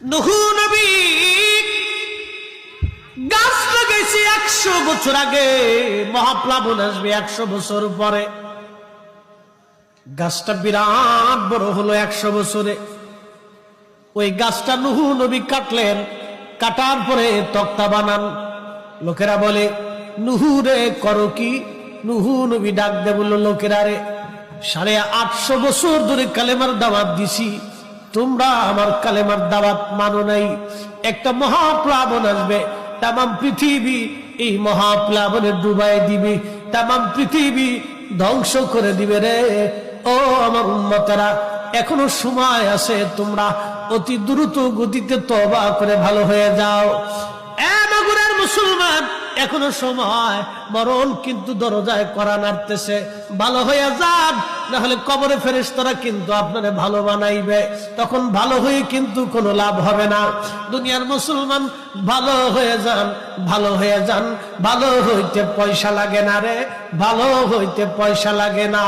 নূহ নবী গাছ লাগাইছে 100 বছর আগে, মহাপ্লাবন আসবে 100 বছর পরে। গাছটা বিরাট বড় হলো 100 বছরে। ওই গাছটা নূহ নবী কাটলেন, কাটার পরে তক্তা বানান। লোকেরা বলে, নূহ রে করো কি? নূহ নবী ডাক দে বলল, লোকেরা রে, 850 বছর ধরে কালেমার দাওয়াত দিছি, তোমরা আমার কালেমার দাওয়াত মানো নাই। একটা মহাপ্লাবন আসবে, তামাম পৃথিবী এই মহাপ্লাবনে ডুবাই দিবে, তামাম পৃথিবী ধ্বংস করে দিবে রে। ও আমার উম্মতেরা, এখনো সময় আছে, তোমরা অতি দ্রুত গতিতে তওবা করে ভালো হয়ে যাও। মাগুরার মুসলমান, এখনো সময়, মরণ কিন্তু দরজায় কড়া নাড়তেছে। ভালো হয়ে যান, না হলে কবরে ফেরেশতারা কিন্তু আপনারে ভালো বানাইবে, তখন ভালো হয়ে কিন্তু কোনো লাভ হবে না। দুনিয়ার মুসলমান, ভালো হয়ে যান, ভালো হয়ে যান। ভালো হইতে পয়সা লাগে না রে, ভালো হইতে পয়সা লাগে না।